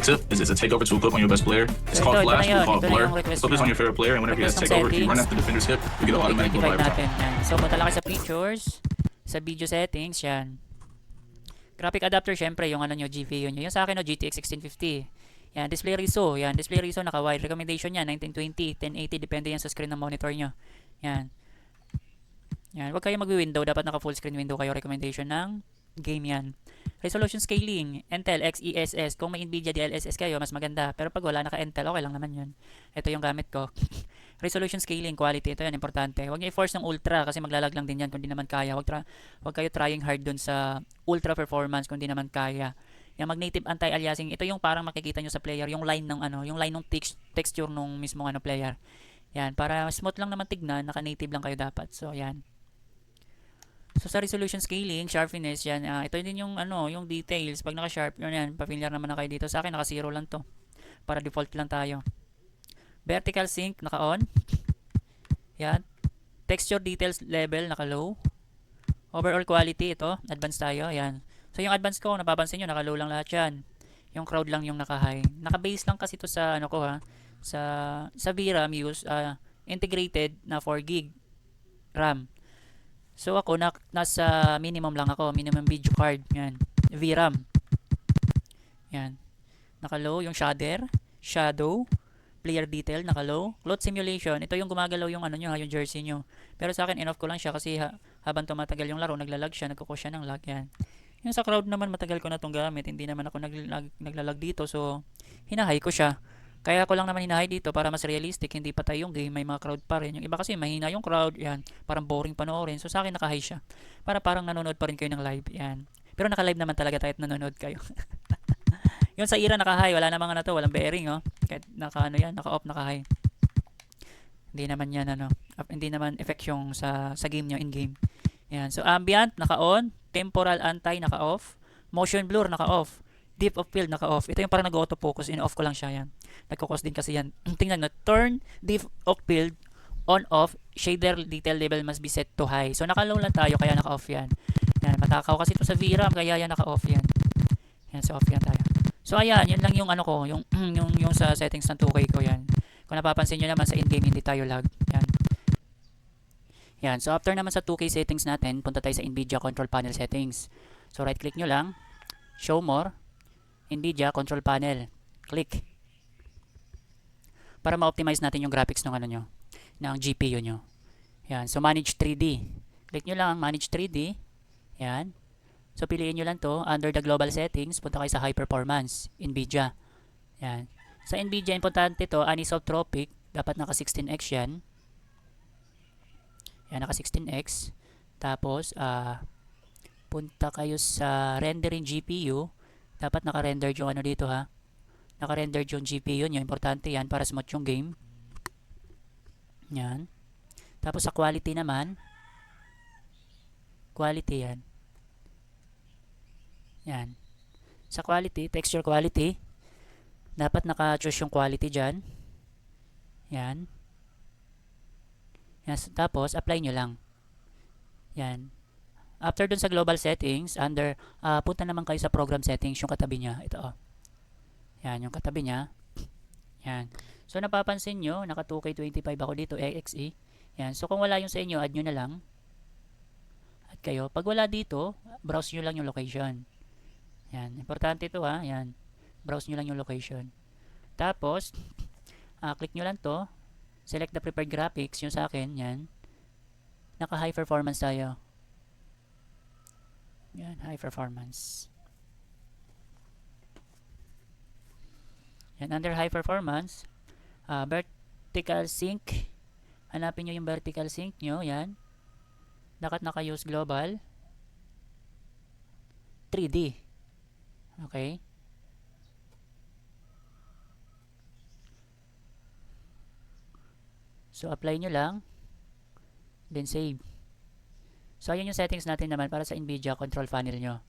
tip is it's a takeover tool clip on your best player. It's So called ito Flash, na we yun. call it Ito na Blur. yung request Clip this nyo. on your favorite player, and whenever he has Request ng takeover, if you run settings. after the defender's hip, you get a automatic I-divide revive natin. time. Yan. So, punta lang kayo sa pictures. Sa video settings. Yan. Graphic adapter, syempre, yung ano nyo, GPU nyo. Yung sa akin, no, GTX 1650. Yan. Display ISO. Yan. Display ISO, naka-wide. Recommendation yan, 1920, 1080. Depende yan sa screen ng monitor nyo. Yan. Yan. Huwag kayo mag-window. Dapat naka-full screen window kayo. Recommendation ng game yan. Resolution scaling. Intel XESS. Kung may Nvidia DLSS kayo, mas maganda. Pero pag wala, naka-Intel, okay lang naman yun. Ito yung gamit ko. Resolution scaling, quality. Ito yan, importante. Huwag niyo i-force ng ultra kasi maglalag lang din yan kung di naman kaya. Huwag kayo trying hard dun sa ultra performance kung di naman kaya. Yung mag-native anti-aliasing, ito yung parang makikita nyo sa player, yung line ng ano, yung line ng texture nung mismong ano player. Yan, para smooth lang naman tignan, naka-native lang kayo dapat. So, yan. So sa resolution scaling, sharpness yan, ito din yung ano, yung details. Pag naka-sharp, yan, familiar naman na kayo dito. Sa akin naka-0 lang to. Para default lang tayo. Vertical sync naka-on. Yan. Texture details level naka-low. Overall quality ito, advanced tayo, yan. So yung advanced ko, napapansin niyo, naka-low lang lahat yan. Yung crowd lang yung naka-high. Naka-base lang kasi ito sa ano ko ha, sa VRAM use integrated na 4 GB RAM. So ako nasa minimum lang ako, minimum video card, yan. VRAM. Yan. Naka-low yung shadow, player detail naka-low, cloth simulation. Ito yung gumagalaw yung ano nyo, yung jersey nyo. Pero sa akin in-off ko lang siya kasi habang tumatagal yung laro, naglalag siya, nagkukus siya ng lag yan. Yung sa crowd naman matagal ko na tong gamit, hindi naman ako naglalag dito, so hinahay ko siya. Kaya ko lang naman hinahay dito para mas realistic, hindi patay yung game, may mga crowd pa rin. Yung iba kasi mahina yung crowd, yan, parang boring panoorin. So sa akin naka-high siya. Para parang nanonood pa rin kayo ng live, yan. Pero naka-live naman talaga tayo at nanonood kayo. Yung sa ira naka-high, wala namang ano to, walang bearing, oh. Kahit naka-ano yan, naka-off, naka-high. Hindi naman yan ano, hindi naman effect yung sa game nyo in game. Yan. So ambient naka-on, temporal anti naka-off, motion blur naka-off. Depth of field naka-off. Ito yung parang nag-auto-focus. In-off ko lang siya yan. Nagkukos din kasi yan. Tingnan na. Turn depth of field on-off. Shader detail level must be set to high. So naka-low lang tayo kaya naka-off yan. Yan. Matakaw kasi ito sa VRAM kaya yan naka-off yan. Yan. So off yan tayo. So ayan. Yan lang yung ano ko. Yung sa settings ng 2K ko yan. Kung napapansin nyo naman sa in-game hindi tayo lag. Yan. Yan. So after naman sa 2K settings natin, punta tayo sa NVIDIA control panel settings. So right click nyo lang. Show more. NVIDIA control panel. Click. Para ma-optimize natin yung graphics ng ano nyo, ng GPU nyo. Yan. So manage 3D. Click nyo lang manage 3D. Yan. So piliin nyo lang to under the global settings. Punta kayo sa high performance. NVIDIA. Yan. Sa NVIDIA, importante to anisotropic. Dapat naka 16x yan. Yan, naka 16x. Tapos, punta kayo sa rendering GPU. Dapat naka-rendered yung ano dito ha. Naka-rendered yung GPU nyo. Importante yan para smooth yung game. Yan. Tapos sa quality naman. Quality yan. Yan. Sa quality, texture quality. Dapat naka-choose yung quality dyan. Yan. Yan. Tapos, apply nyo lang. Yan. After dun sa global settings, under, punta naman kayo sa program settings, yung katabi niya. Ito, oh. Yan, yung katabi niya. Yan. So, napapansin nyo, naka 2K25 ako dito, AXE. Yan. So, kung wala yung sa inyo, add nyo na lang. Add kayo. Pag wala dito, browse nyo lang yung location. Yan. Importante ito, ha. Yan. Browse nyo lang yung location. Tapos, click nyo lang to. Select the preferred graphics. Yung sa akin, yan. Naka high performance tayo. Yan, high performance. Yan, under high performance, vertical sync. Hanapin nyo yung vertical sync nyo, yan. Dapat naka-use global. 3D. Okay. So, apply nyo lang. Then, save. So, ayan yung settings natin naman para sa NVIDIA control panel nyo.